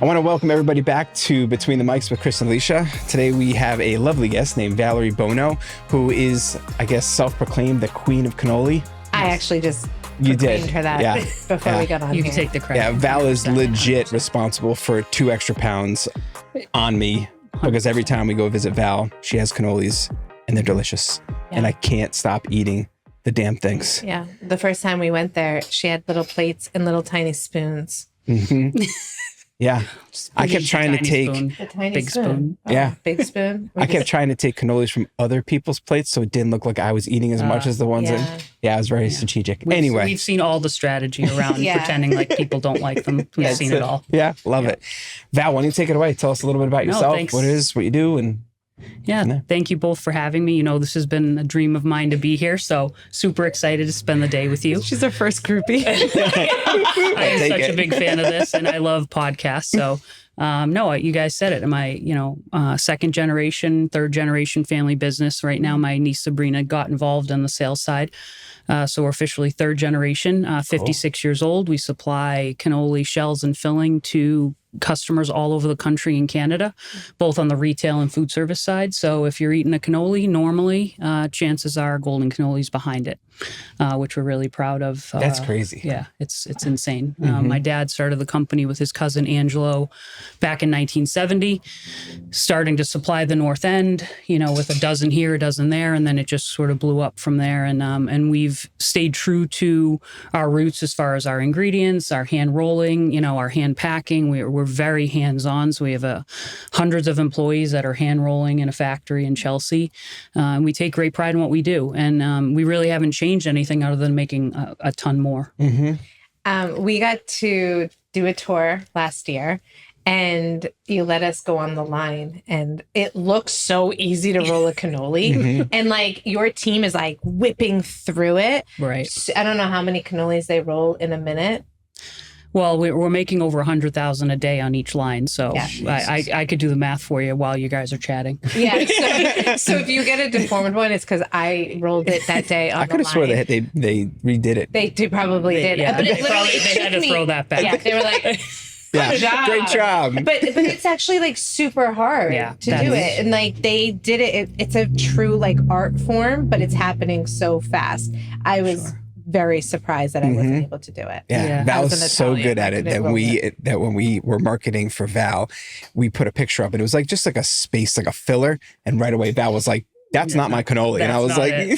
I want to welcome everybody back to Between the Mics with Chris and Alicia. Today we have a lovely guest named Valerie Bono, who is, I guess, self-proclaimed the queen of cannoli. I actually just You did her that before we got on. You can take the credit. Yeah, Val is legit responsible for 2 extra pounds on me because every time we go visit Val, she has cannolis and they're delicious. And I can't stop eating the damn things. Yeah. The first time we went there, she had little plates and little tiny spoons. Mm-hmm. Yeah. I kept trying to take The tiny Big spoon. Oh, Yeah. Big spoon. I kept trying to take cannolis from other people's plates so it didn't look like I was eating as much as the ones in. Yeah, it was very strategic. Anyway. We've seen all the strategy around pretending like people don't like them. We've seen it all. Yeah, love it. Val, why don't you take it away? Tell us a little bit about yourself, thanks. what it is, what you do, and Thank you both for having me. You know, this has been a dream of mine to be here, so super excited to spend the day with you. She's our first groupie. I am such a big fan of this, and I love podcasts. So, no, you guys said it. Am I, second generation, third generation family business right now? My niece Sabrina got involved on the sales side. So we're officially third generation, 56 years old. We supply cannoli shells and filling to customers all over the country in Canada, both on the retail and food service side. So if you're eating a cannoli, normally, chances are golden cannolis behind it, which we're really proud of. That's crazy. Yeah, it's insane. My dad started the company with his cousin Angelo back in 1970, starting to supply the North End, with a dozen here, a dozen there, and then it just sort of blew up from there. And we've stayed true to our roots as far as our ingredients, our hand rolling, our hand packing. We're very hands-on. So we have hundreds of employees that are hand rolling in a factory in Chelsea. And we take great pride in what we do. And we really haven't changed anything other than making a ton more. We got to do a tour last year. And you let us go on the line, and it looks so easy to roll a cannoli. And your team is whipping through it. Right. So I don't know how many cannolis they roll in a minute. Well, we're making over 100,000 a day on each line. So I could do the math for you while you guys are chatting. Yeah. So if you get a deformed one, it's because I rolled it that day on the line. I could have swore they redid it. They probably did. Yeah, But they had to throw that back. Yeah, they were like... Yeah, great job. But it's actually super hard to do it. And they did it. It's a true art form, but it's happening so fast. I was very surprised that I wasn't able to do it. Yeah. Val's so good at it that when we were marketing for Val, we put a picture up and it was just a space, a filler. And right away Val was like, that's not my cannoli. And I was like,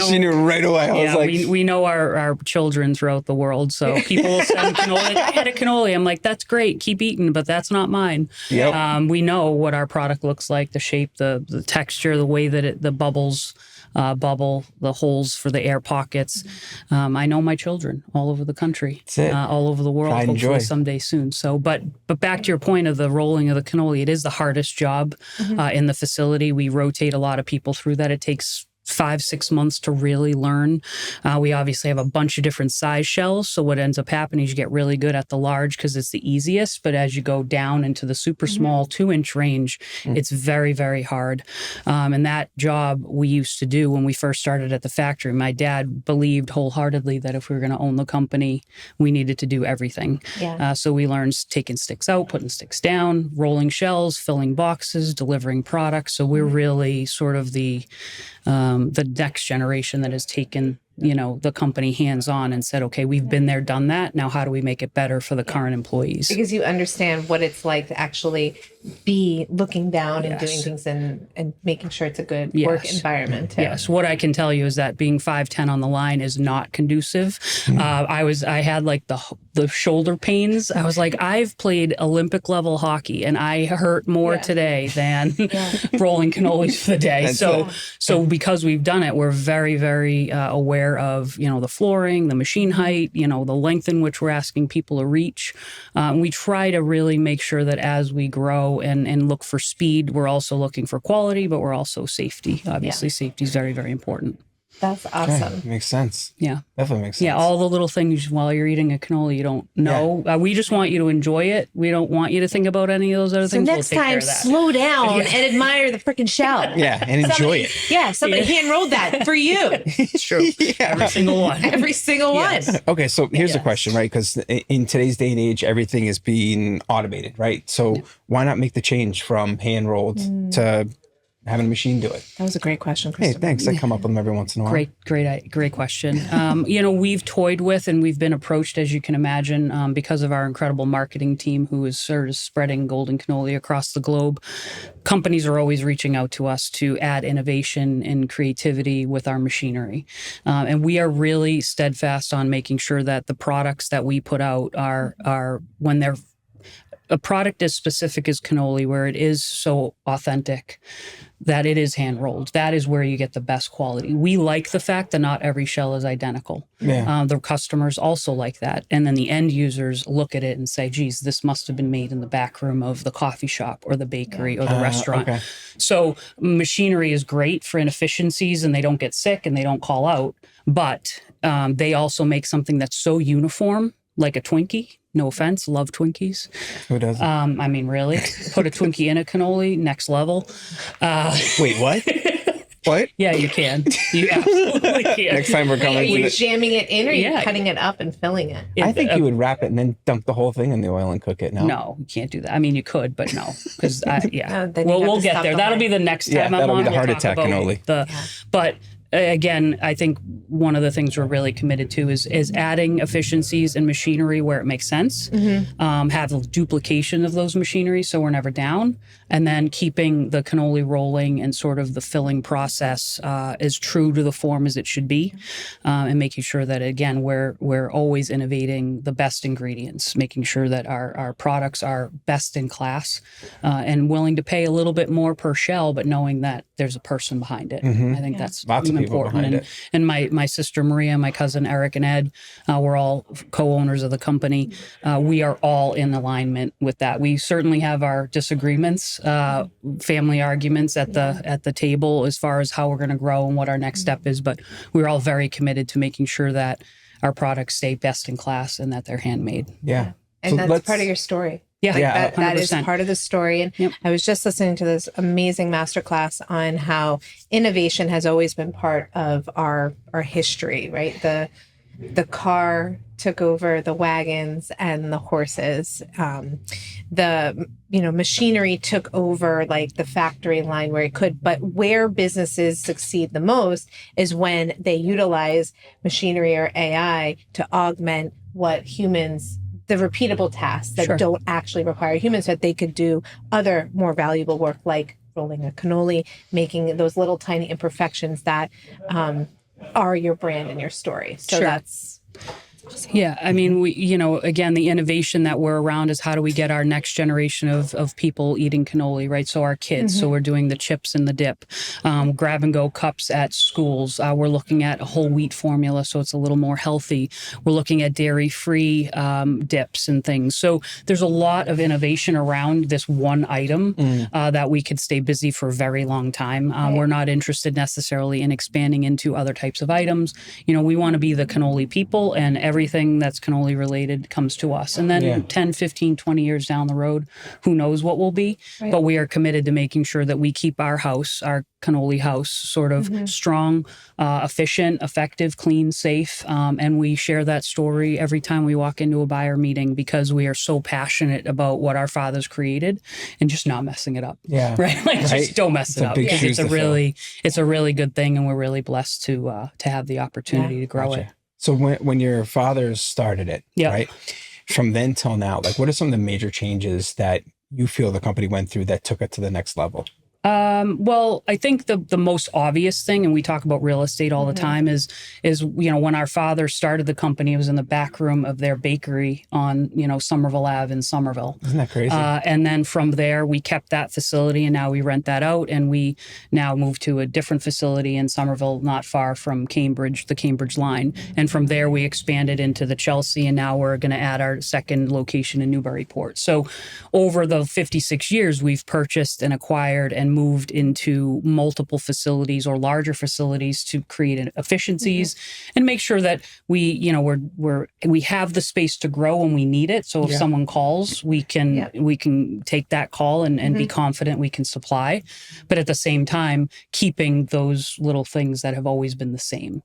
she knew right away. I was like, we know our children throughout the world. So people will send cannoli. I had a cannoli. I'm like, that's great. Keep eating, but that's not mine. Yep. We know what our product looks like, the shape, the texture, the way that the bubbles bubble, the holes for the air pockets. I know my children all over the country, all over the world, hopefully someday soon. So, but back to your point of the rolling of the cannoli, it is the hardest job in the facility. We rotate a lot of people through that. It takes 5-6 months to really learn. We obviously have a bunch of different size shells. So what ends up happening is you get really good at the large because it's the easiest. But as you go down into the super small 2-inch range, it's very, very hard. And that job we used to do when we first started at the factory, my dad believed wholeheartedly that if we were going to own the company, we needed to do everything. So we learned taking sticks out, putting sticks down, rolling shells, filling boxes, delivering products. So we're really sort of the next generation that has taken, the company hands-on and said, okay, we've been there, done that. Now, how do we make it better for the current employees? Because you understand what it's like to actually be looking down and doing things and making sure it's a good work environment. Yes. What I can tell you is that being 5'10" on the line is not conducive. I had the shoulder pains. I was like, I've played Olympic level hockey and I hurt more today than rolling cannolis for the day. So because we've done it, we're very, very aware of, the flooring, the machine height, the length in which we're asking people to reach. We try to really make sure that as we grow and look for speed, we're also looking for quality, but we're also safety. Obviously, safety is very, very important. That's awesome. Okay. Makes sense. Yeah. Definitely makes sense. Yeah, all the little things while you're eating a cannoli you don't know. Yeah. We just want you to enjoy it. We don't want you to think about any of those other things. So next time, slow down and admire the freaking shell. Yeah, and enjoy it. Yeah, somebody hand rolled that for you. It's true. Yeah. Every single one. Every single one. Okay, so here's the question, right? Because in today's day and age, everything is being automated, right? So why not make the change from hand rolled to having a machine do it? That was a great question, Hey, thanks. I come up with them every once in a while. Great question. We've toyed with and we've been approached, as you can imagine, because of our incredible marketing team who is sort of spreading golden cannoli across the globe. Companies are always reaching out to us to add innovation and creativity with our machinery. And we are really steadfast on making sure that the products that we put out are when they're a product as specific as cannoli, where it is so authentic that it is hand rolled. That is where you get the best quality. We like the fact that not every shell is identical. Yeah. The customers also like that. And then the end users look at it and say, geez, this must have been made in the back room of the coffee shop or the bakery or the restaurant. Okay. So machinery is great for inefficiencies and they don't get sick and they don't call out. But they also make something that's so uniform, like a Twinkie. No offense, love Twinkies. Who doesn't? I mean, really? Put a Twinkie in a cannoli, next level. Wait, what? What? Yeah, you can. You absolutely can. Next time we're coming. Are you jamming it in or are you cutting it up and filling it? I think you would wrap it and then dunk the whole thing in the oil and cook it. No, you can't do that. I mean, you could, but no. Because, we'll get there. That'll be the next time I'm on. That'll be the heart attack cannoli. But again, I think one of the things we're really committed to is adding efficiencies in machinery where it makes sense, have a duplication of those machineries so we're never down, and then keeping the cannoli rolling and sort of the filling process as true to the form as it should be, and making sure that, again, we're always innovating the best ingredients, making sure that our products are best in class, and willing to pay a little bit more per shell, but knowing that there's a person behind it. I think that's lots of people behind it. And my sister Maria, my cousin Eric and Ed, we're all co-owners of the company. We are all in alignment with that. We certainly have our disagreements, family arguments at the table as far as how we're going to grow and what our next step is. But we're all very committed to making sure that our products stay best in class and that they're handmade. Yeah. And so that's part of your story. Yeah, that is part of the story. And I was just listening to this amazing masterclass on how innovation has always been part of our history, right? The car took over the wagons and the horses. The machinery took over like the factory line where it could. But where businesses succeed the most is when they utilize machinery or AI to augment what humans, the repeatable tasks that don't actually require humans, so that they could do other more valuable work like rolling a cannoli, making those little tiny imperfections that are your brand and your story. So that's awesome. Yeah, I mean, we, again, the innovation that we're around is how do we get our next generation of people eating cannoli, right? So our kids, so we're doing the chips and the dip, grab and go cups at schools. We're looking at a whole wheat formula, so it's a little more healthy. We're looking at dairy-free dips and things. So there's a lot of innovation around this one item that we could stay busy for a very long time. We're not interested necessarily in expanding into other types of items. We want to be the cannoli people, and everything that's cannoli related comes to us. And then 10, 15, 20 years down the road, who knows what will be. Right. But we are committed to making sure that we keep our house, our cannoli house, sort of strong, efficient, effective, clean, safe. And we share that story every time we walk into a buyer meeting because we are so passionate about what our fathers created and just not messing it up. Yeah. Right? Just don't mess it up. It's a really good thing, and we're really blessed to have the opportunity to grow it. So when your fathers started it, right, from then till now, like what are some of the major changes that you feel the company went through that took it to the next level? Well, I think the most obvious thing, and we talk about real estate all the time, is when our father started the company, it was in the back room of their bakery on Somerville Ave in Somerville. Isn't that crazy? And then from there, we kept that facility, and now we rent that out, and we now moved to a different facility in Somerville, not far from Cambridge, the Cambridge line. And from there, we expanded into the Chelsea, and now we're going to add our second location in Newburyport. So over the 56 years, we've purchased and acquired and then moved into multiple facilities or larger facilities to create efficiencies and make sure that we have the space to grow when we need it. So if someone calls, we can take that call and be confident we can supply, but at the same time, keeping those little things that have always been the same.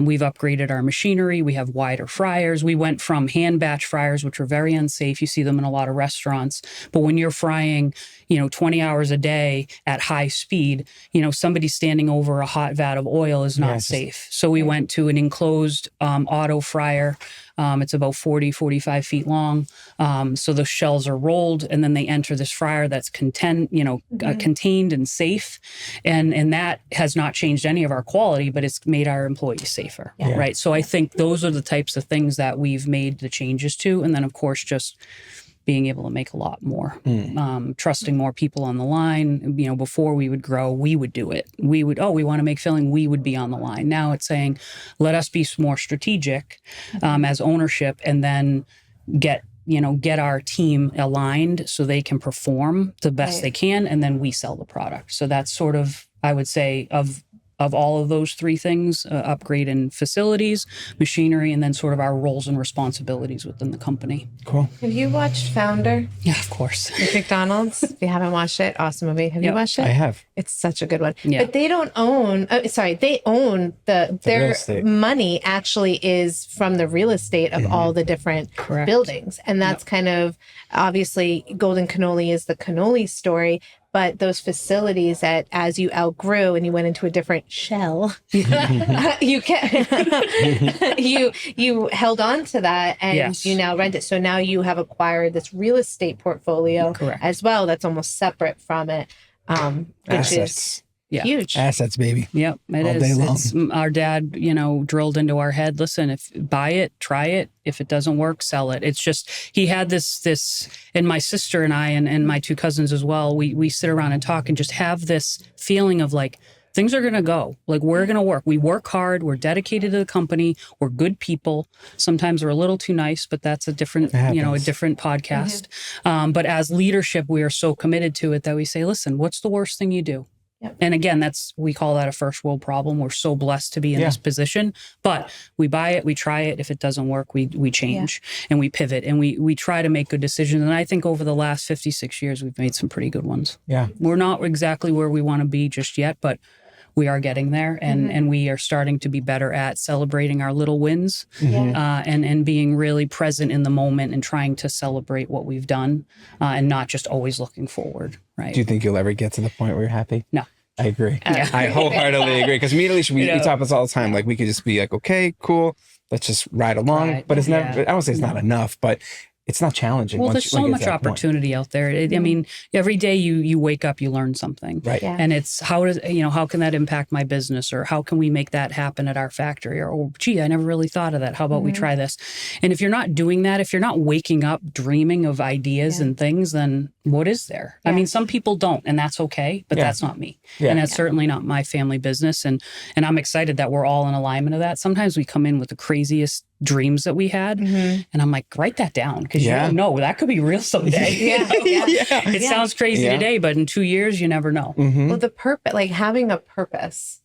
We've upgraded our machinery. We have wider fryers. We went from hand batch fryers, which are very unsafe. You see them in a lot of restaurants. But when you're frying, 20 hours a day at high speed, somebody standing over a hot vat of oil is not safe. So we went to an enclosed auto fryer. It's about 45 feet long. So the shells are rolled and then they enter this fryer that's contained and safe. And that has not changed any of our quality, but it's made our employees safer, right? So I think those are the types of things that we've made the changes to. And then, of course, just being able to make a lot more, trusting more people on the line. Before we would grow, we would do it. We would, we want to make filling, we would be on the line. Now it's saying, let us be more strategic as ownership, and then get our team aligned so they can perform the best they can, and then we sell the product. So that's sort of, I would say, of all of those three things, upgrade in facilities, machinery, and then sort of our roles and responsibilities within the company. Cool. Have you watched Founder? Yeah, of course. With McDonald's? If you haven't watched it, awesome movie. Have you watched it? I have. It's such a good one. Yeah. But they don't own, they own their money actually is from the real estate of all the different buildings. And that's kind of, obviously, Golden Cannoli is the Cannoli story. But those facilities that, as you outgrew and you went into a different shell, you held on to that, and you now rent it. So now you have acquired this real estate portfolio as well. That's almost separate from it, which is huge. Assets, baby. Yep, it all is. Day long. It's, our dad, drilled into our head. Listen, if buy it, try it. If it doesn't work, sell it. It's just, he had this, and my sister and I, and my two cousins as well, we sit around and talk and just have this feeling of like, things are going to go. Like, we're going to work. We work hard. We're dedicated to the company. We're good people. Sometimes we're a little too nice, but that's a different, a different podcast. But as leadership, we are so committed to it that we say, listen, what's the worst thing you do? Yep. And again, we call that a first world problem. We're so blessed to be in this position, but we buy it, we try it. If it doesn't work, we change and we pivot, and we try to make good decisions. And I think over the last 56 years, we've made some pretty good ones. Yeah. We're not exactly where we want to be just yet, but we are getting there, and we are starting to be better at celebrating our little wins, and being really present in the moment and trying to celebrate what we've done, and not just always looking forward. Right. Do you think you'll ever get to the point where you're happy? No. I agree. I wholeheartedly agree. Because me and Alicia, we talk this all the time. Like, we could just be like, okay, cool, let's just ride along. Right. But it's never, I don't say it's not enough, but it's not challenging. Well, there's so much opportunity out there. I mean, every day you wake up, you learn something. Right. Yeah. And it's how can that impact my business, or how can we make that happen at our factory? Or, oh, gee, I never really thought of that. How about we try this? And if you're not doing that, if you're not waking up dreaming of ideas and things, then what is there? Yeah. I mean, some people don't, and that's okay, but that's not me. Yeah. And that's certainly not my family business. And I'm excited that we're all in alignment of that. Sometimes we come in with the craziest dreams that we had, and I'm like, write that down, because you don't know, that could be real someday. It sounds crazy today, but in 2 years you never know. Well, the purpose, like having a purpose,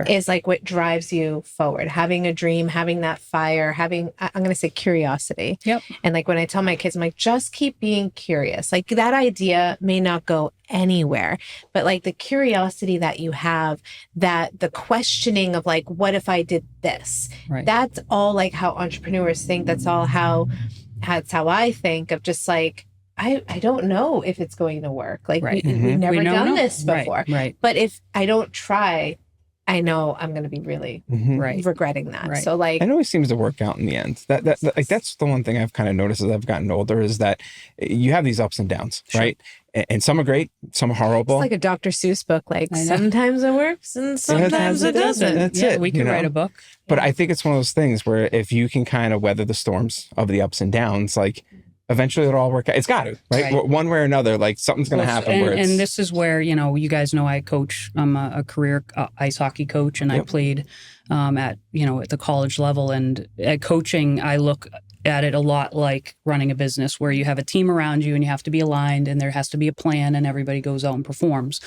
is like what drives you forward. Having a dream, having that fire, having, I'm going to say, curiosity. Yep. And like when I tell my kids, I'm like, just keep being curious. Like, that idea may not go anywhere, but like the curiosity that you have, that the questioning of like, what if I did this? Right. That's all like how entrepreneurs think. That's how I think of, just like, I don't know if it's going to work. Like, we've never done this before. Right. But if I don't try, I know I'm going to be really regretting that. Right. So like, it always seems to work out in the end. Like, that's the one thing I've kind of noticed as I've gotten older, is that you have these ups and downs, right? And some are great, some are horrible. It's like a Dr. Seuss book. Like, sometimes it works and sometimes it doesn't. That's it. We can write a book. But I think it's one of those things where if you can kind of weather the storms of the ups and downs, like, eventually it'll all work out. It's got to, right? One way or another, like, something's going to happen. And this is where, you guys know I coach. I'm a career ice hockey coach, and I played at the college level. And at coaching, I look at it a lot like running a business, where you have a team around you and you have to be aligned, and there has to be a plan, and everybody goes out and performs.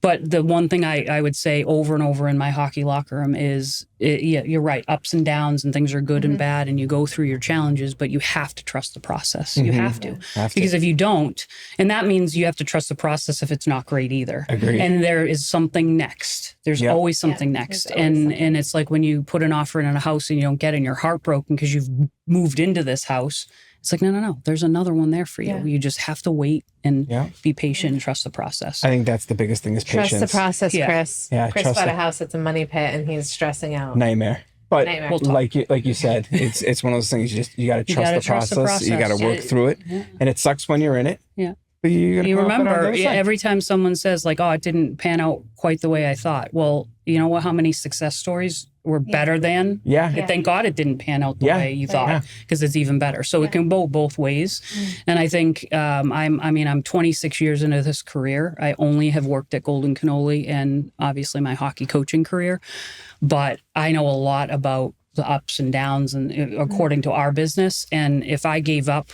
But the one thing I would say over and over in my hockey locker room is, you're right, ups and downs and things are good and bad, and you go through your challenges, but you have to trust the process. You have to. Because if you don't, and that means you have to trust the process if it's not great either. Agreed. And there is something next. There's always something next. And it's like when you put an offer in on a house and you don't get it and you're heartbroken because you've moved into this house. It's like, no. There's another one there for you. You just have to wait and be patient and trust the process. I think that's the biggest thing is patience. Trust the process, Chris. Yeah, Chris bought a house that's a money pit and he's stressing out. Nightmare. But Nightmare. like you said, it's one of those things you got to trust the process. You got to work through it. And it sucks when you're in it. Yeah. But you remember every time someone says like, oh, it didn't pan out quite the way I thought. Well, you know what? How many success stories were better than? Thank God it didn't pan out the way you thought, because it's even better. So it can go both ways. And I think I'm 26 years into this career. I only have worked at Golden Cannoli and obviously my hockey coaching career, but I know a lot about the ups and downs and according to our business. And if I gave up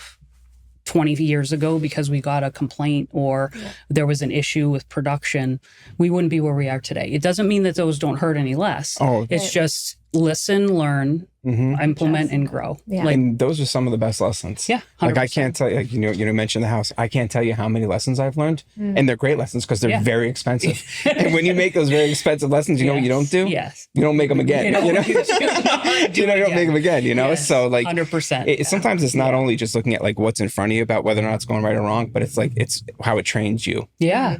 20 years ago because we got a complaint or there was an issue with production, we wouldn't be where we are today. It doesn't mean that those don't hurt any less. It's just listen, learn, implement, and grow. And those are some of the best lessons. 100%. Like I can't tell you, you mentioned the house. I can't tell you how many lessons I've learned, and they're great lessons because they're very expensive. And when you make those very expensive lessons, you know what you don't do? You don't make them again. You don't make them again. So like 100%. Sometimes it's not only just looking at like what's in front of you about whether or not it's going right or wrong, but it's like it's how it trains you.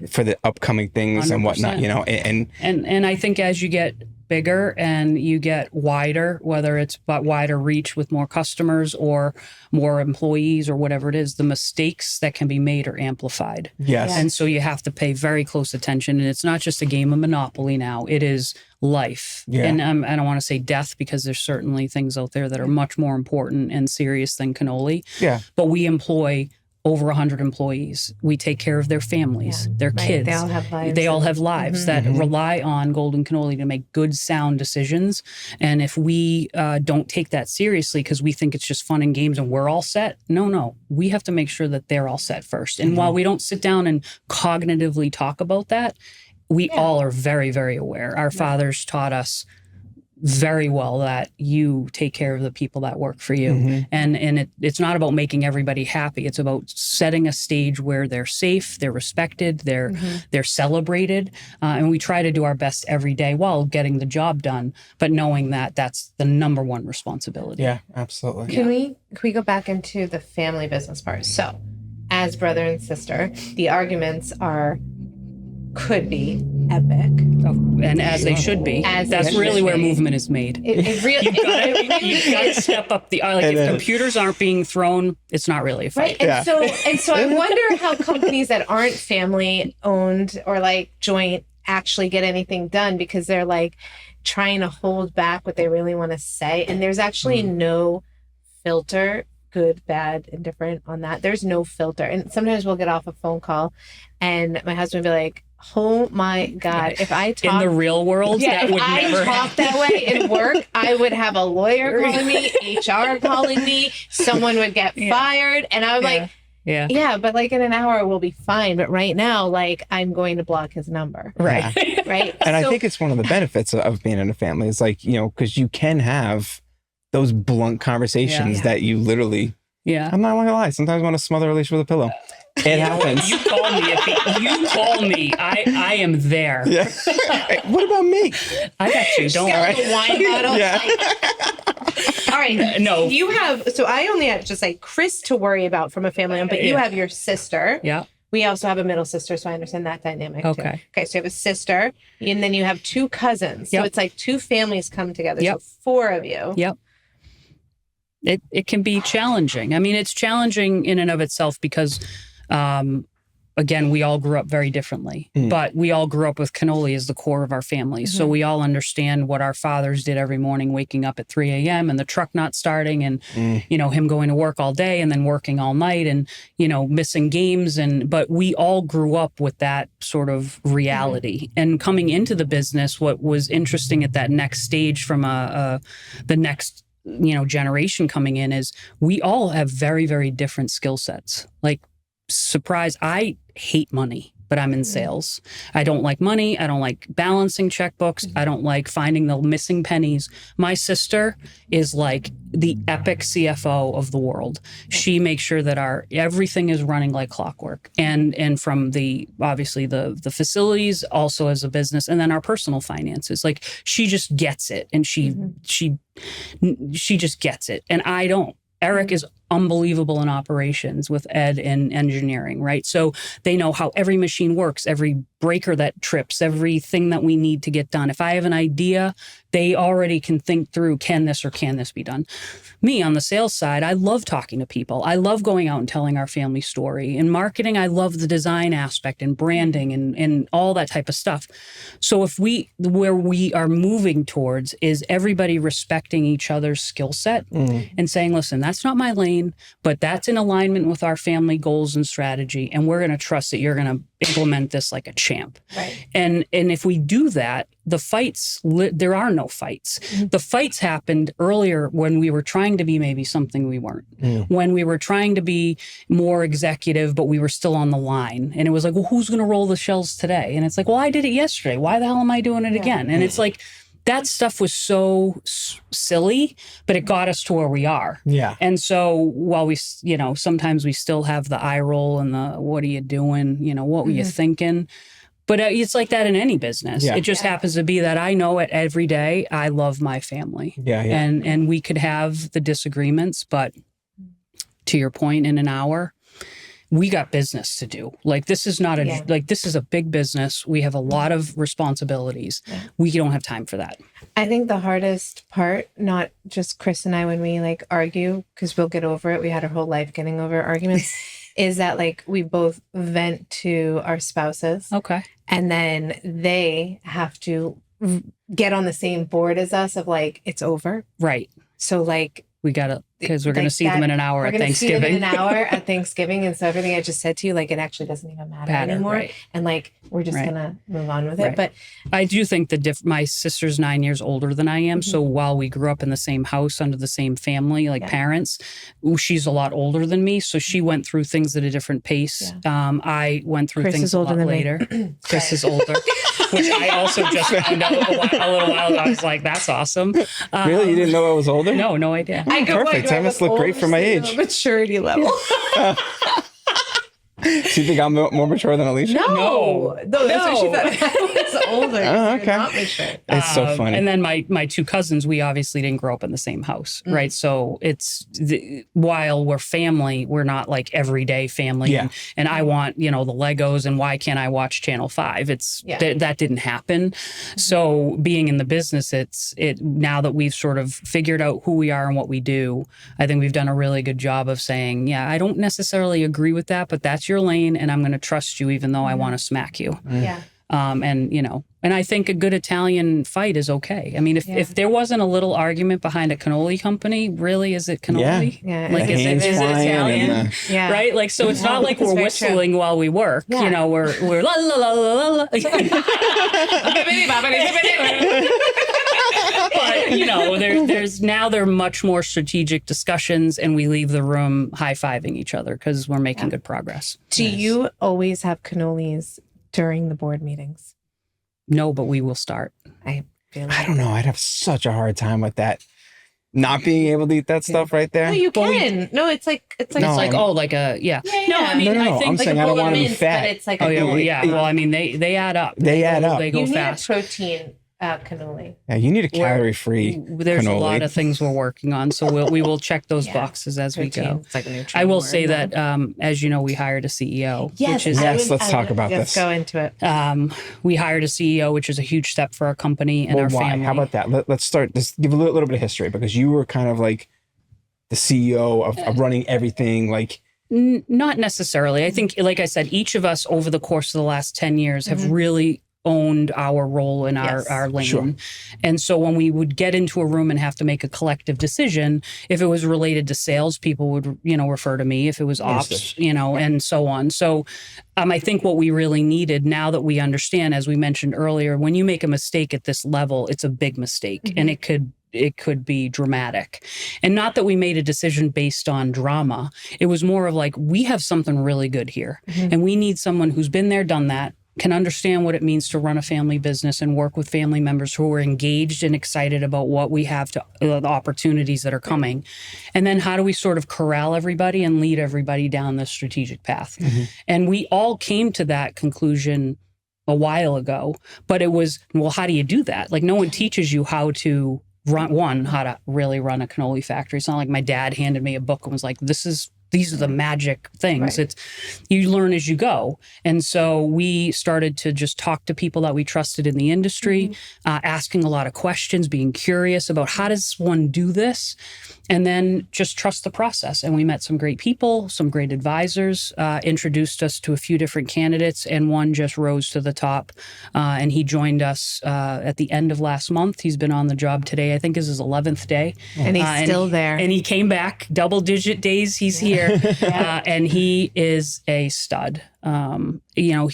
For the upcoming things 100%. And whatnot. And I think as you get bigger and you get wider, whether it's about wider reach with more customers or more employees or whatever it is, the mistakes that can be made are amplified. And so you have to pay very close attention. And it's not just a game of Monopoly now, it is life. And I don't want to say death because there's certainly things out there that are much more important and serious than cannoli. But we employ over 100 employees. We take care of their families, their kids. They all have lives. They all have lives that rely on Golden Cannoli to make good, sound decisions. And if we don't take that seriously because we think it's just fun and games and we're all set, no. We have to make sure that they're all set first. And while we don't sit down and cognitively talk about that, we all are very, very aware. Our fathers taught us very well that you take care of the people that work for you. And it's not about making everybody happy. It's about setting a stage where they're safe, they're respected, they're celebrated. And we try to do our best every day while getting the job done, but knowing that that's the number one responsibility. Yeah, absolutely. Can we go back into the family business part? So as brother and sister, the arguments could be epic. And as they should be. That's really where movement is made. It really, you've got to step up the, if computers aren't being thrown, it's not really a fight. And so I wonder how companies that aren't family owned or like joint actually get anything done because they're like trying to hold back what they really want to say. And there's actually no filter, good, bad, indifferent on that. There's no filter. And sometimes we'll get off a phone call and my husband will be like, oh my God, if I talk in the real world, that would never talk that way in work, I would have a lawyer calling me, HR calling me, someone would get fired. And I was like, but like in an hour we'll be fine. But right now, like I'm going to block his number. Right. Right. And I think it's one of the benefits of being in a family is like, because you can have those blunt conversations that you literally, I'm not gonna lie, sometimes I want to smother Alicia with a pillow. It happens. You call me. I am there. What about me? I got you. Don't worry. Wine bottle. All right. No. You have. So I only have just like Chris to worry about from a family, but you have your sister. Yeah. We also have a middle sister, so I understand that dynamic too. Okay. So you have a sister, and then you have two cousins. So it's like two families come together. Yep. So four of you. Yep. It can be challenging. I mean, it's challenging in and of itself because, again, we all grew up very differently, but we all grew up with cannoli as the core of our family. So we all understand what our fathers did every morning, waking up at 3 a.m. and the truck not starting and, him going to work all day and then working all night and, missing games. But we all grew up with that sort of reality. And coming into the business, what was interesting at that next stage from the next generation coming in is we all have very, very different skill sets. Like, surprise, I hate money. but I'm in sales. I don't like money. I don't like balancing checkbooks. I don't like finding the missing pennies. My sister is like the epic CFO of the world. She makes sure that everything is running like clockwork, and from obviously the facilities, also as a business, and then our personal finances. Like, she just gets it, and she just gets it, and I don't. Eric is unbelievable in operations with Ed in engineering, right? So they know how every machine works, every breaker that trips, everything that we need to get done. If I have an idea, they already can think through, can this or can this be done? Me, on the sales side, I love talking to people. I love going out and telling our family story. In marketing, I love the design aspect and branding and all that type of stuff. So where we are moving towards is everybody respecting each other's skill set and saying, listen, that's not my lane, but that's in alignment with our family goals and strategy. And we're going to trust that you're going to implement this like a champ. Right. And if we do that, the fights, there are no fights. The fights happened earlier when we were trying to be maybe something we weren't. When we were trying to be more executive, but we were still on the line. And it was like, well, who's going to roll the shells today? And it's like, well, I did it yesterday. Why the hell am I doing it again? And it's like, that stuff was so silly, but it got us to where we are. Yeah. And so while we, sometimes we still have the eye roll and the, what are you doing? What were you thinking? But it's like that in any business. Yeah. It just happens to be that I know it every day. I love my family. Yeah. And we could have the disagreements, but to your point, in an hour, we got business to do. Like, this is not this is a big business. We have a lot of responsibilities. Yeah. We don't have time for that. I think the hardest part, not just Chris and I, when we like argue, because we'll get over it. We had our whole life getting over arguments, is that like we both vent to our spouses. Okay. And then they have to get on the same board as us of like, it's over. Right. So like, we got to, because we're going to see them in an hour at Thanksgiving. See them in an hour at Thanksgiving. And so everything I just said to you, like, it actually doesn't even matter anymore. Right. And like, we're just going to move on with it. But I do think my sister's 9 years older than I am. So while we grew up in the same house under the same family, like parents, she's a lot older than me. So she went through things at a different pace. Yeah. I went through things a lot later. Chris is older, which I also just found out a little while ago. I was like, that's awesome. Really? You didn't know I was older? No idea. Perfect. I must look great for my age. Maturity level. Do you think I'm more mature than Alicia? No, that's what she thought. I was older. Oh, okay. Not mature. It's so funny. And then my two cousins, we obviously didn't grow up in the same house, right? So it's while we're family, we're not like everyday family. Yeah. And I want the Legos, and why can't I watch Channel 5? That didn't happen. So being in the business, now that we've sort of figured out who we are and what we do, I think we've done a really good job of saying, yeah, I don't necessarily agree with that, but that's your lane, and I'm going to trust you even though I want to smack you. Yeah. And I think a good Italian fight is okay. I mean, if there wasn't a little argument behind a cannoli company, really, is it cannoli? Yeah. Like, is it Italian? Yeah. Right? Like, so it's not like we're whistling while we work. Yeah. We're la la la la la. But they're much more strategic discussions, and we leave the room high-fiving each other because we're making good progress. Do you always have cannolis during the board meetings? No, but we will start. I don't know. I'd have such a hard time with that. Not being able to eat that stuff right there. No, you can. No, it's like No, I mean, no. I think I'm saying I don't want to be fat. But it's like Well, I mean, they add up. They add up. They go you fast. need a protein cannoli. Yeah, you need a calorie-free There's cannoli. a lot of things we're working on, so we will check those boxes as protein. we go. It's like a nutrient I will word, say that, as you know, we hired a CEO. Yes, let's talk about this. Let's go into it. We hired a CEO, which is a huge step for our company and our family. How about that? Let's start. Let's give a little bit of history, because you were kind of like the CEO of running everything. Like, not necessarily. I think, like I said, each of us over the course of the last 10 years have really owned our role in our lane. Sure. And so when we would get into a room and have to make a collective decision, if it was related to sales, people would, refer to me. If it was ops, and so on. So I think what we really needed, now that we understand, as we mentioned earlier, when you make a mistake at this level, it's a big mistake, and it could be dramatic. And not that we made a decision based on drama. It was more of like, we have something really good here, and we need someone who's been there, done that, can understand what it means to run a family business and work with family members who are engaged and excited about what we have to, the opportunities that are coming. And then how do we sort of corral everybody and lead everybody down the strategic path? And we all came to that conclusion a while ago, but it was, well, how do you do that? Like, no one teaches you how to how to really run a cannoli factory. It's not like my dad handed me a book and was like, these are the magic things. It's, you learn as you go. And so we started to just talk to people that we trusted in the industry, asking a lot of questions, being curious about how does one do this? And then just trust the process. And we met some great people, some great advisors, introduced us to a few different candidates, and one just rose to the top. And he joined us at the end of last month. He's been on the job today, I think is his 11th day. And he's still there. And he came back, double-digit days he's here. And he is a stud. He's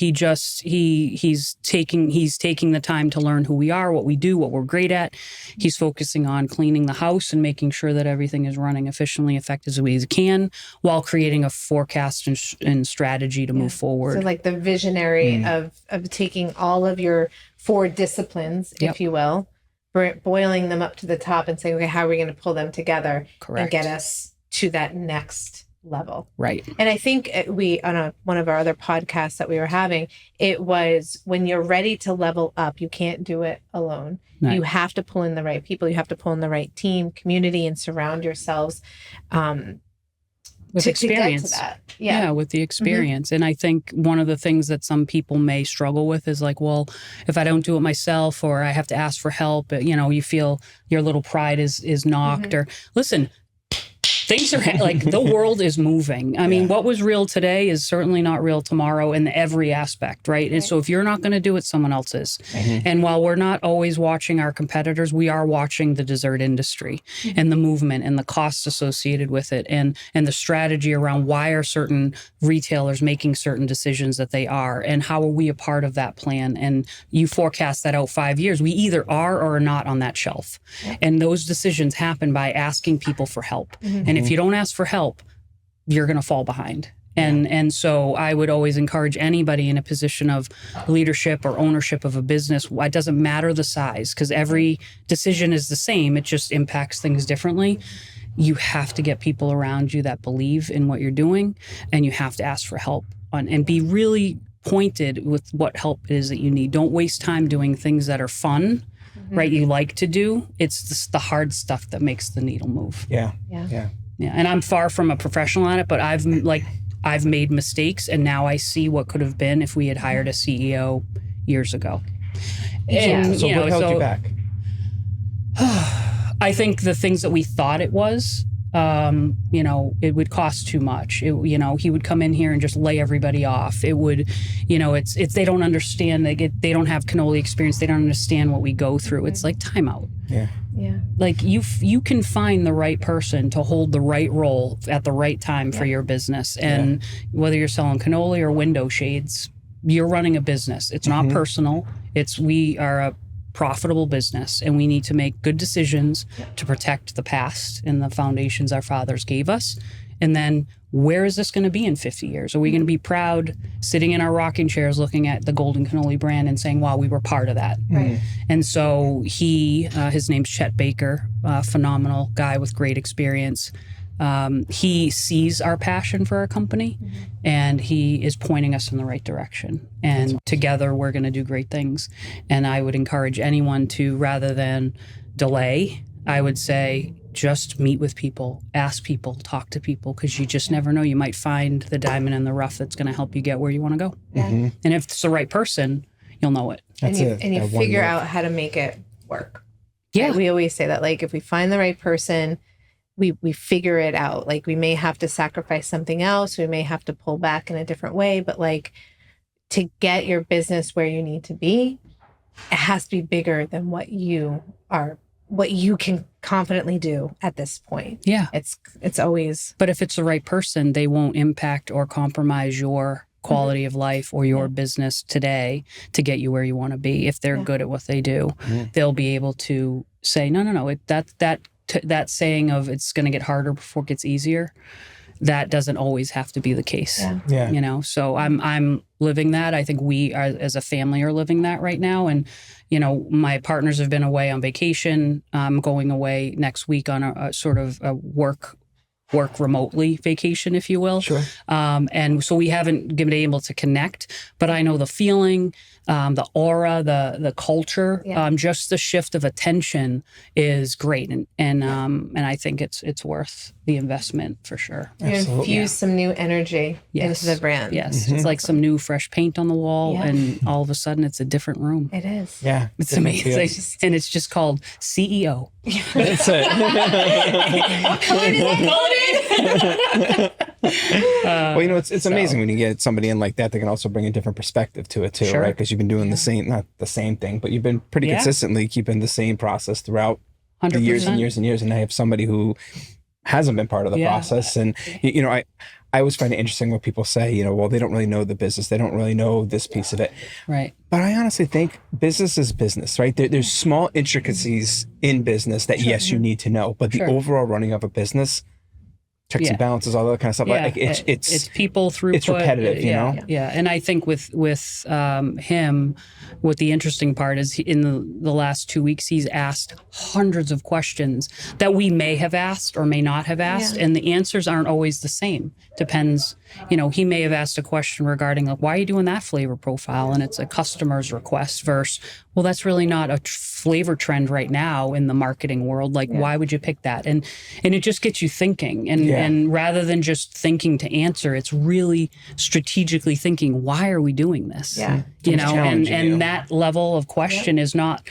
taking the time to learn who we are, what we do, what we're great at. He's focusing on cleaning the house and making sure that everything is running efficiently, effectively as it can, while creating a forecast and strategy to move forward. So like the visionary of taking all of your 4 disciplines, if you will, boiling them up to the top and saying, okay, how are we going to pull them together and get us to that next level? Right. And I think we, on one of our other podcasts that we were having, it was, when you're ready to level up, you can't do it alone. Right. You have to pull in the right people. You have to pull in the right team, community, and surround yourselves with experience. To get to that. Yeah, with the experience. And I think one of the things that some people may struggle with is like, well, if I don't do it myself, or I have to ask for help, you feel your little pride is knocked. Or listen, things are like, the world is moving. I mean, what was real today is certainly not real tomorrow in every aspect, right? And so if you're not going to do it, someone else is. And while we're not always watching our competitors, we are watching the dessert industry and the movement and the costs associated with it, and the strategy around why are certain retailers making certain decisions that they are, and how are we a part of that plan? And you forecast that out 5 years. We either are or are not on that shelf. And those decisions happen by asking people for help. And if you don't ask for help, you're going to fall behind. And so I would always encourage anybody in a position of leadership or ownership of a business. It doesn't matter the size, because every decision is the same. It just impacts things differently. You have to get people around you that believe in what you're doing, and you have to ask for help and be really pointed with what help it is that you need. Don't waste time doing things that are fun. Right, you like to do. It's the hard stuff that makes the needle move. Yeah. And I'm far from a professional at it, but I've made mistakes, and now I see what could have been if we had hired a CEO years ago. And, So what held you back? I think the things that we thought it was, it would cost too much. He would come in here and just lay everybody off. It would, it's they don't understand. They don't have cannoli experience. They don't understand what we go through. It's like timeout. Yeah. Like you can find the right person to hold the right role at the right time for your business. And whether you're selling cannoli or window shades, you're running a business. It's not personal. We are a profitable business, and we need to make good decisions to protect the past and the foundations our fathers gave us. And then, where is this going to be in 50 years? Are we going to be proud sitting in our rocking chairs looking at the Golden Cannoli brand and saying, wow, we were part of that? Right. And so his name's Chet Baker, phenomenal guy with great experience. He sees our passion for our company, and he is pointing us in the right direction. And together we're going to do great things. And I would encourage anyone to, rather than delay, I would say just meet with people, ask people, talk to people, because you just never know. You might find the diamond in the rough that's going to help you get where you want to go. And if it's the right person, you'll know it. And you figure out how to make it work. Yeah. Right? We always say that, like, if we find the right person, we figure it out. Like, we may have to sacrifice something else. We may have to pull back in a different way. But, like, to get your business where you need to be, it has to be bigger than what you can confidently do at this point. Yeah. It's always. But if it's the right person, they won't impact or compromise your quality of life or your business today to get you where you want to be. If they're good at what they do, they'll be able to say, no, that saying of it's going to get harder before it gets easier, that doesn't always have to be the case. Yeah. You know, so I'm living that. I think we are, as a family, are living that right now. And, you know, my partners have been away on vacation. I'm going away next week on a sort of a work remotely vacation, if you will. Sure. And so we haven't been able to connect, but I know the feeling, the aura, the culture, just the shift of attention is great. And I think it's worth the investment for sure. You infuse some new energy into the brand. Yes. It's like some new fresh paint on the wall and all of a sudden it's a different room. It is. Yeah. It's amazing. And it's just called CEO. That's it. Well, you know, it's amazing when you get somebody in like that can also bring a different perspective to it too, right? Because you've been doing not the same thing, but you've been pretty consistently keeping the same process throughout 100%. the years and years and years. And I have somebody who hasn't been part of the process. And, you know, I always find it interesting when people say, you know, well, they don't really know the business. They don't really know this piece of it. Right. But I honestly think business is business, right? There's small intricacies in business that, yes, you need to know. But the overall running of a business, checks and balances, all that kind of stuff. Yeah. Like it's people throughput. It's repetitive, you know? Yeah. And I think with him, what the interesting part is, in the last 2 weeks, he's asked hundreds of questions that we may have asked or may not have asked. And the answers aren't always the same. Depends, you know, he may have asked a question regarding, like, why are you doing that flavor profile? And it's a customer's request versus, well, that's really not a flavor trend right now in the marketing world. Like, why would you pick that? And it just gets you thinking. And rather than just thinking to answer, it's really strategically thinking, why are we doing this? Yeah. You know, and that level of question is not,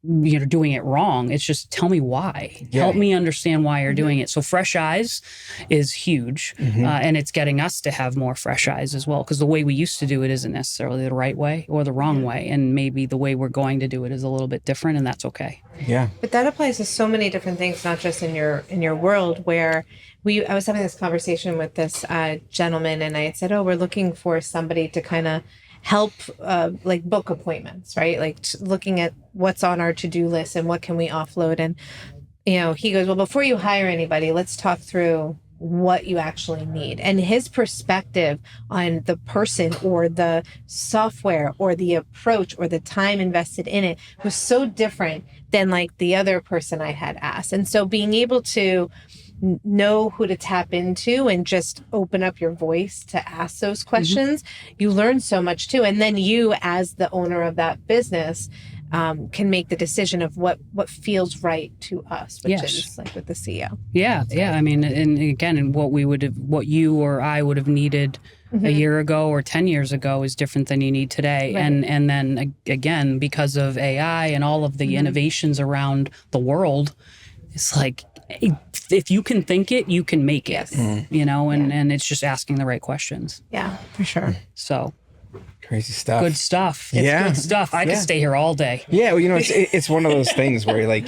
you know, doing it wrong. It's just, tell me why. Help me understand why you're doing it. So fresh eyes is huge. And it's getting us to have more fresh eyes as well. Because the way we used to do it isn't necessarily the right way or the wrong way. And maybe the way we're going to do it is a little bit different, and that's okay. Yeah. But that applies to so many different things, not just in your world, where I was having this conversation with this gentleman, and I had said, we're looking for somebody to kind of help like book appointments, right? Like looking at what's on our to-do list and what can we offload. And, you know, he goes, well, before you hire anybody, let's talk through what you actually need. And his perspective on the person or the software or the approach or the time invested in it was so different than like the other person I had asked. And so being able to know who to tap into and just open up your voice to ask those questions, you learn so much too. And then you, as the owner of that business, can make the decision of what feels right to us, which is like with the CEO. Yeah. I mean, and again, what you or I would have needed a year ago or 10 years ago is different than you need today. Right. And then again, because of AI and all of the innovations around the world, it's like, if you can think it, you can make it, you know, and it's just asking the right questions. Yeah, for sure. So crazy stuff. Good stuff. It's good stuff. I could stay here all day. Yeah. Well, you know, it's one of those things where you're like,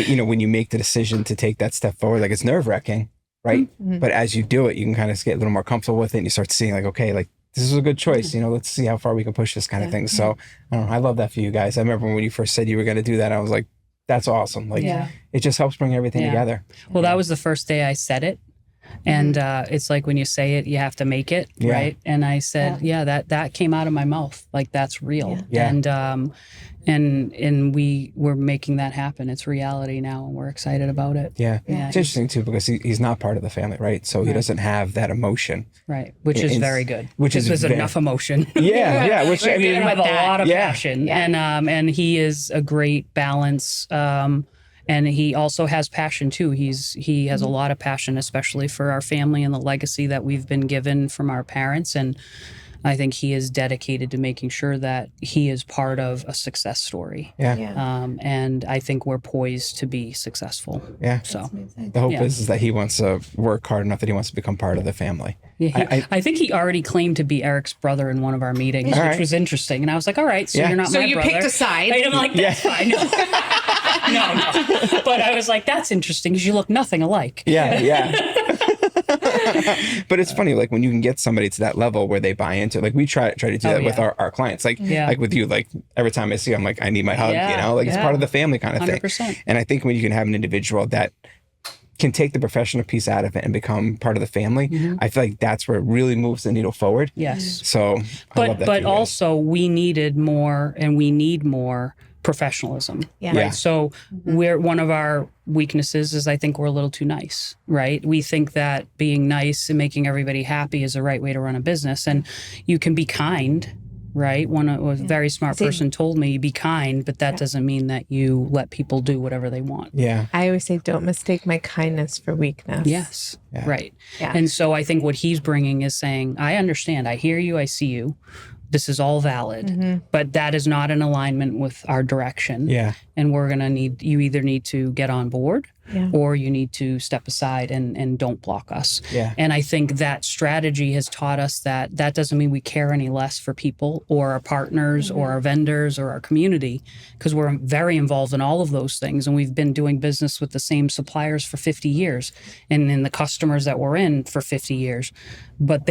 you know, when you make the decision to take that step forward, like it's nerve wracking, right? But as you do it, you can kind of get a little more comfortable with it, and you start seeing like, okay, like this is a good choice. You know, let's see how far we can push this kind of thing. So I don't know. I love that for you guys. I remember when you first said you were going to do that, I was like, that's awesome. Like it just helps bring everything together. Well, that was the first day I said it. And it's like when you say it, you have to make it, right? And I said, that came out of my mouth. Like, that's real. Yeah. And we were making that happen. It's reality now, and we're excited about it. Yeah. It's interesting too, because he's not part of the family, right? So he doesn't have that emotion. Right. Which is very good. Which is enough emotion. Yeah. Which I mean, with a lot of passion. Yeah. And he is a great balance. And he also has passion too. He has a lot of passion, especially for our family and the legacy that we've been given from our parents. And I think he is dedicated to making sure that he is part of a success story. Yeah. And I think we're poised to be successful. Yeah. So the hope is that he wants to work hard enough that he wants to become part of the family. Yeah, I think he already claimed to be Eric's brother in one of our meetings, which was interesting. And I was like, all right, so you're not my brother. So you picked a side. And I'm like, that's fine. No. But I was like, that's interesting because you look nothing alike. Yeah. But it's funny, like when you can get somebody to that level where they buy into it, like we try to do that with our clients, like with you, like every time I see you, I'm like, I need my hug, like it's part of the family kind of 100%. thing. And I think when you can have an individual that can take the professional piece out of it and become part of the family, I feel like that's where it really moves the needle forward. Yes. So I love that. But also we needed more, and we need more professionalism. Right. So we're, one of our weaknesses is I think we're a little too nice, right? We think that being nice and making everybody happy is the right way to run a business. And you can be kind, right? A very smart person told me, be kind, but that doesn't mean that you let people do whatever they want. I always say, don't mistake my kindness for weakness. Yes. Right. And so I think what he's bringing is saying, I understand, I hear you, I see you. This is all valid, but that is not in alignment with our direction. And we're going to you either need to get on board or you need to step aside and don't block us. And I think that strategy has taught us that doesn't mean we care any less for people or our partners or our vendors or our community, because we're very involved in all of those things. And we've been doing business with the same suppliers for 50 years and in the customers that we're in for 50 years. But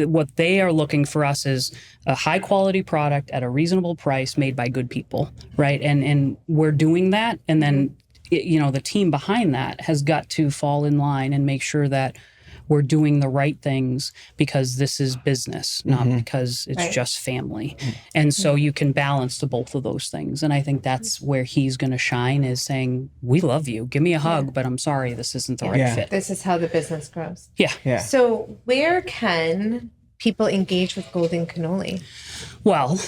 what they are looking for us is a high quality product at a reasonable price made by good people, right? And we're doing that. And then, the team behind that has got to fall in line and make sure that we're doing the right things, because this is business, not because it's just family. And so you can balance the both of those things. And I think that's where he's going to shine, is saying, we love you. Give me a hug, but I'm sorry, this isn't the right fit. This is how the business grows. Yeah. So where can people engage with Golden Cannoli? Well,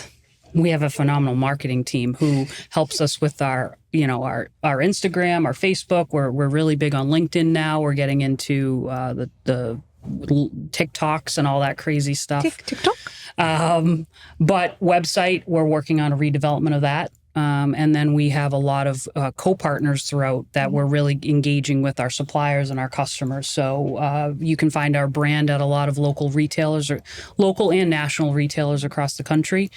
we have a phenomenal marketing team who helps us with our Instagram, our Facebook. We're really big on LinkedIn now. We're getting into the TikToks and all that crazy stuff. TikTok. But website, we're working on a redevelopment of that. And then we have a lot of co-partners throughout that we're really engaging with our suppliers and our customers. So you can find our brand at a lot of local retailers, or local and national retailers across the country.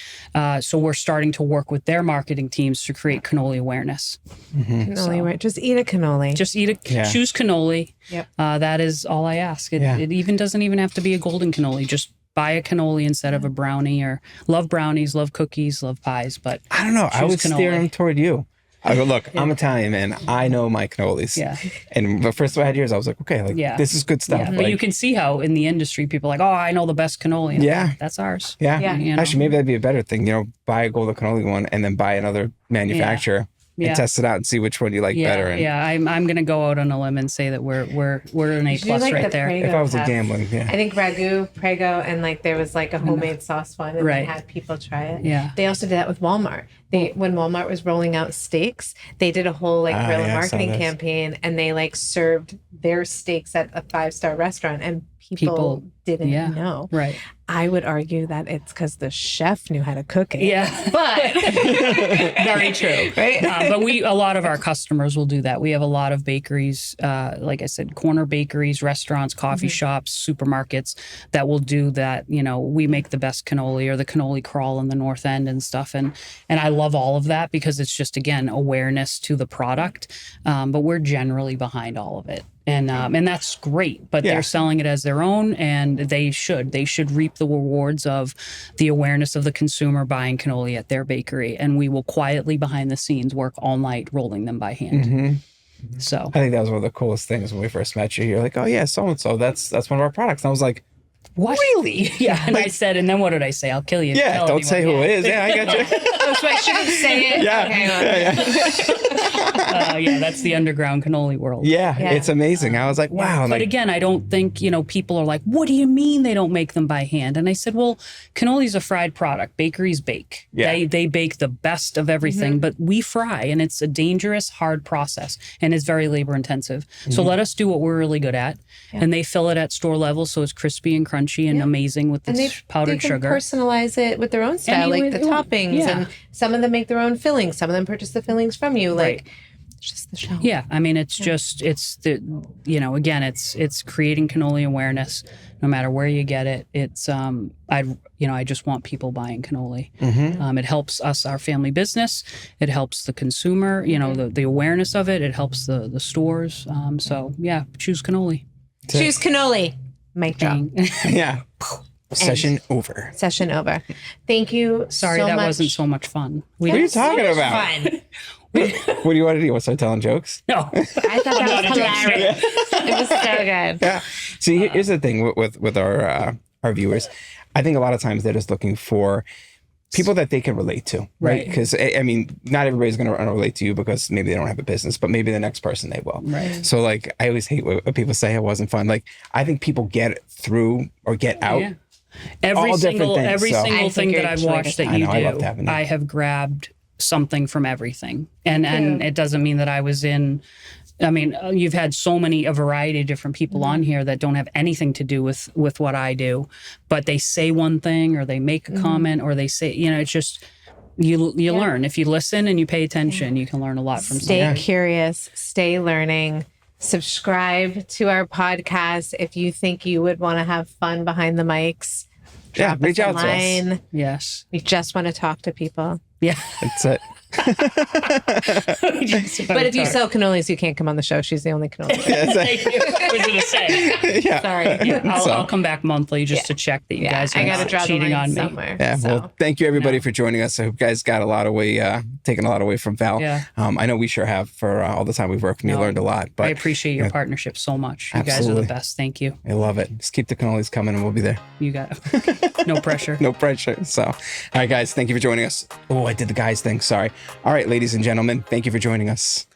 So we're starting to work with their marketing teams to create cannoli awareness. Cannoli, right? Just eat a cannoli. Just choose cannoli. That is all I ask. It even doesn't even have to be a golden cannoli. Just buy a cannoli instead of a brownie. Or love brownies, love cookies, love pies, but I don't know. I would steer them toward you. I go, look, I'm Italian, man. I know my cannolis. And the first time I had yours, I was like, okay, this is good stuff. But you can see how in the industry, people are like, oh, I know the best cannoli. Like, that's ours. Actually, maybe that'd be a better thing. Buy a golden cannoli one and then buy another manufacturer. And test it out and see which one you like better. And I'm going to go out on a limb and say that we're an A+ right there. If I was a gambling, I think ragu, prego, and there was a homemade sauce one, and they had people try it. They also did that with Walmart. When Walmart was rolling out steaks, they did a whole guerrilla marketing campaign, and they served their steaks at a 5-star restaurant, and people didn't know. Right. I would argue that it's because the chef knew how to cook it. But very true. Right. But a lot of our customers will do that. We have a lot of bakeries, like I said, corner bakeries, restaurants, coffee shops, supermarkets that will do that. We make the best cannoli, or the cannoli crawl in the North End and stuff. And I love all of that, because it's just, again, awareness to the product. But we're generally behind all of it. And that's great, but they're selling it as their own, and they should reap the rewards of the awareness of the consumer buying cannoli at their bakery. And we will quietly behind the scenes work all night rolling them by hand. So I think that was one of the coolest things when we first met you. You're like, oh yeah, so-and-so, that's one of our products. And I was like, what? Really? And I said, and then what did I say? I'll kill you. Yeah, don't say who it is. Yeah, I got you. So I shouldn't say it? That's the underground cannoli world. It's amazing. I was like, wow. But again, I don't think, people are like, what do you mean they don't make them by hand? And I said, well, cannoli's a fried product. Bakeries bake. They bake the best of everything, but we fry, and it's a dangerous, hard process, and it's very labor intensive. So let us do what we're really good at. And they fill it at store level, so it's crispy and crunchy and amazing with the powdered sugar. They can personalize it with their own style, like the toppings. And some of them make their own fillings. Some of them purchase the fillings from you. It's just the show. I mean, it's just, it's the, again, it's creating cannoli awareness, no matter where you get it. It's, I just want people buying cannoli. It helps us, our family business. It helps the consumer, the awareness of it. It helps the stores. So choose cannoli. Choose cannoli. Mic drop. Yeah. Session over. Session over. Thank you. Sorry, so that much. wasn't so much fun. What are you talking about? Fun. What do you want to do? Want to start telling jokes? No. I thought that was hilarious. It was so good. Yeah. See, here's the thing with our viewers. I think a lot of times they're just looking for people that they can relate to, right? Because I mean, not everybody's going to relate to you because maybe they don't have a business, but maybe the next person they will. Right. So like, I always hate when people say it wasn't fun. Like, I think people get through or get out. Yeah. Every all single different things, so. single thing that I've watched that you do, I loved having that. I have grabbed something from everything, and it doesn't mean that I was in. I mean, you've had a variety of different people on here that don't have anything to do with what I do, but they say one thing or they make a comment or they say, it's just you learn. If you listen and you pay attention, you can learn a lot from Stay curious, stay learning. Subscribe to our podcast if you think you would want to have fun behind the mics. Yeah, reach out to us. Yes. We just want to talk to people. Yeah. That's it. But if you sell cannolis, you can't come on the show. She's the only cannoli. Thank you. I was going to say. Yeah. Sorry. Yeah, I'll come back monthly just to check that you guys I are gotta not draw the cheating line on me. somewhere. Yeah. So. Well, thank you everybody for joining us. I hope you guys got a lot away, taking a lot away from Val. Yeah. I know we sure have for all the time we've worked. We learned a lot. But I appreciate your partnership so much. You guys are Absolutely. the best. Thank you. I love it. Just keep the cannolis coming and we'll be there. You got it. No pressure. No pressure. So, all right, guys, thank you for joining us. Oh, I did the guys thing. Sorry. All right, ladies and gentlemen, thank you for joining us.